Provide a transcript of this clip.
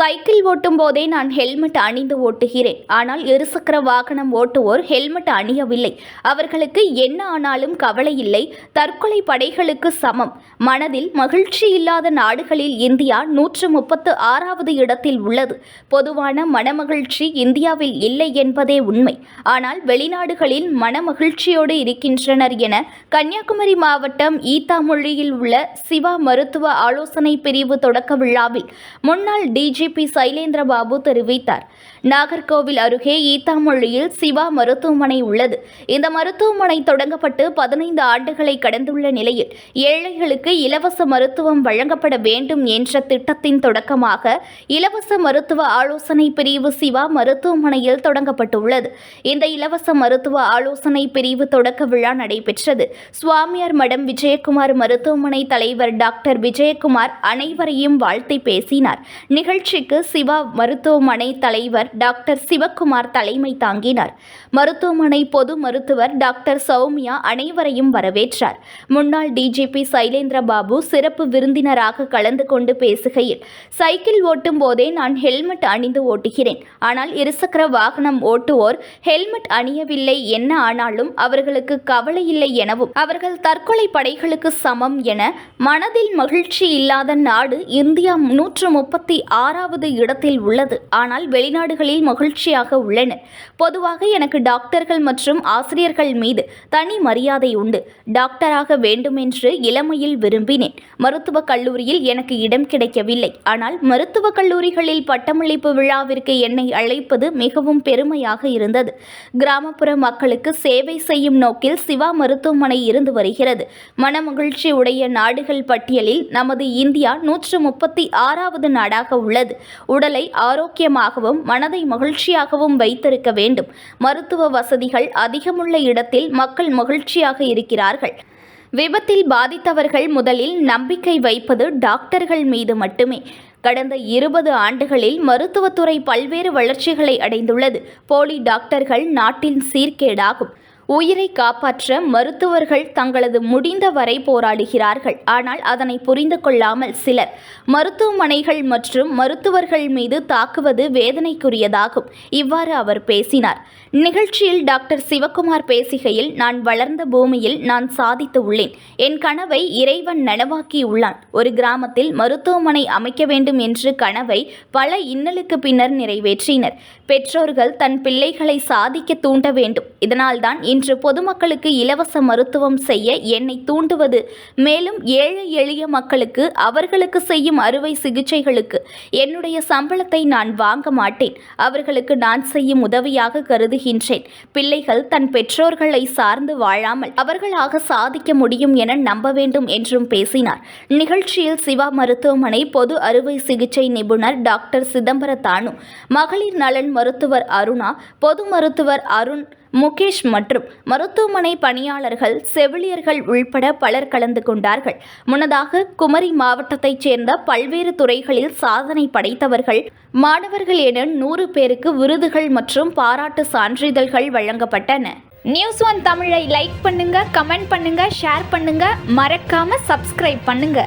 Cycle ஓட்டும் போதே நான் ஹெல்மெட் அணிந்து ஓட்டுகிறேன். ஆனால் இருசக்கர வாகனம் ஓட்டுவோர் ஹெல்மெட் அணியவில்லை. அவர்களுக்கு என்ன ஆனாலும் கவலை இல்லை. தற்கொலை படைகளுக்கு சமம். மனதில் மகிழ்ச்சி இல்லாத நாடுகளில் இந்தியா 136வது இடத்தில் உள்ளது. பொதுவான மனமகிழ்ச்சி இந்தியாவில் இல்லை என்பதே உண்மை. ஆனால் வெளிநாடுகளில் மனமகிழ்ச்சியோடு இருக்கின்றனர் என கன்னியாகுமரி மாவட்டம் ஈத்தாமொழியில் உள்ள சிவா மருத்துவ ஆலோசனை பிரிவு தொடக்க விழாவில் முன்னாள் டிஜிபி சைலேந்திரபாபு தெரிவித்தார். நாகர்கோவில் அருகே ஈத்தாமொழியில் சிவா மருத்துவமனை உள்ளது. இந்த மருத்துவமனை தொடங்கப்பட்டு 15 ஆண்டுகளை கடந்துள்ள நிலையில் ஏழைகளுக்கு இலவச மருத்துவம் வழங்கப்பட வேண்டும் என்ற திட்டத்தின் தொடக்கமாக இலவச மருத்துவ ஆலோசனை பிரிவு சிவா மருத்துவமனையில் தொடங்கப்பட்டுள்ளது. இந்த இலவச மருத்துவ ஆலோசனை பிரிவு தொடக்க விழா நடைபெற்றது. சுவாமியார் மடம் விஜயகுமார் மருத்துவமனை தலைவர் டாக்டர் விஜயகுமார் அனைவரையும் வாழ்த்தி பேசினார். நிகழ்ச்சிக்கு சிவா மருத்துவமனை தலைவர் டாக்டர் சிவக்குமார் தலைமை தாங்கினார். மருத்துவமனை பொது மருத்துவர் டாக்டர் சௌமியா அனைவரையும் வரவேற்றார். முன்னாள் டிஜிபி சைலேந்திரபாபு சிறப்பு விருந்தினராக கலந்து கொண்டு பேசுகையில், சைக்கிள் ஓட்டும் போதே நான் ஹெல்மெட் அணிந்து ஓட்டுகிறேன். ஆனால் இருசக்கர வாகனம் ஓட்டுவோர் ஹெல்மெட் அணியவில்லை. என்ன ஆனாலும் அவர்களுக்கு கவலை இல்லை எனவும் அவர்கள் தற்கொலை படைகளுக்கு சமம் என மனதில் மகிழ்ச்சி இல்லாத நாடு இந்தியா 136வது இடத்தில் உள்ளது. ஆனால் வெளிநாடுகளில் மகிழ்ச்சியாக உள்ளனர். பொதுவாக எனக்கு டாக்டர்கள் மற்றும் ஆசிரியர்கள் மீது தனி மரியாதை உண்டு. டாக்டராக வேண்டுமென்று இளமையில் விரும்பினேன். மருத்துவக் கல்லூரியில் எனக்கு இடம் கிடைக்கவில்லை. ஆனால் மருத்துவக் கல்லூரிகளில் பட்டமளிப்பு விழாவிற்கு என்னை அழைப்பது மிகவும் பெருமையாக இருந்தது. கிராமப்புற மக்களுக்கு சேவை செய்யும் நோக்கில் சிவா மருத்துவமனை இருந்து வருகிறது. மனமகிழ்ச்சி உடைய நாடுகள் பட்டியலில் நமது இந்தியா 136வது நாடாக உள்ளது. உடலை ஆரோக்கியமாகவும் மனதை மகிழ்ச்சியாகவும் வைத்திருக்க வேண்டும். மருத்துவ வசதிகள் அதிகமுள்ள இடத்தில் மக்கள் மகிழ்ச்சியாக இருக்கிறார்கள். விபத்தில் பாதித்தவர்கள் முதலில் நம்பிக்கை வைப்பது டாக்டர்கள் மீது மட்டுமே. கடந்த 20 ஆண்டுகளில் மருத்துவத்துறை பல்வேறு வளர்ச்சிகளை அடைந்துள்ளது. போலி டாக்டர்கள் நாட்டின் சீர்கேடாகும். உயிரை காப்பாற்ற மருத்துவர்கள் தங்களது முடிந்த வரை போராடுகிறார்கள். ஆனால் அதனை புரிந்து கொள்ளாமல் சிலர் மருத்துவமனைகள் மற்றும் மருத்துவர்கள் மீது தாக்குவது வேதனைக்குரியதாகும். இவ்வாறு அவர் பேசினார். நிகழ்ச்சியில் டாக்டர் சிவக்குமார் பேசுகையில், நான் வளர்ந்த பூமியில் நான் சாதித்து உள்ளேன். என் கனவை இறைவன் நனவாக்கி உள்ளான். ஒரு கிராமத்தில் மருத்துவமனை அமைக்க வேண்டும் என்ற கனவை பல இன்னலுக்கு பின்னர் நிறைவேற்றினர். பெற்றோர்கள் தன் பிள்ளைகளை சாதிக்க தூண்ட வேண்டும். இதனால்தான் இன்று பொதுமக்களுக்கு இலவச மருத்துவம் செய்ய என்னை தூண்டுவது. மேலும் ஏழை எளிய மக்களுக்கு அவர்களுக்கு செய்யும் அறுவை சிகிச்சைகளுக்கு என்னுடைய சம்பளத்தை நான் வாங்க மாட்டேன். அவர்களுக்கு நான் செய்யும் உதவியாக கருதுகின்றேன். பிள்ளைகள் தன் பெற்றோர்களை சார்ந்து வாழாமல் அவர்களாக சாதிக்க முடியும் என நம்ப வேண்டும் என்றும் பேசினார். நிகழ்ச்சியில் சிவா மருத்துவமனை பொது அறுவை சிகிச்சை நிபுணர் டாக்டர் சிதம்பர தானு, மகளிர் நலன் மருத்துவர் அருணா, பொது மருத்துவர் அருண், முகேஷ் மற்றும் மருத்துவமனை பணியாளர்கள், செவிலியர்கள் உள்பட பலர் கலந்து கொண்டார்கள். முன்னதாக குமரி மாவட்டத்தைச் சேர்ந்த பல்வேறு துறைகளில் சாதனை படைத்தவர்கள், மாணவர்கள் என 100 பேருக்கு விருதுகள் மற்றும் பாராட்டு சான்றிதழ்கள் வழங்கப்பட்டன. News1 தமிழை லைக் பண்ணுங்க, கமெண்ட் பண்ணுங்க, ஷேர் பண்ணுங்க, மறக்காம சப்ஸ்கிரைப் பண்ணுங்க.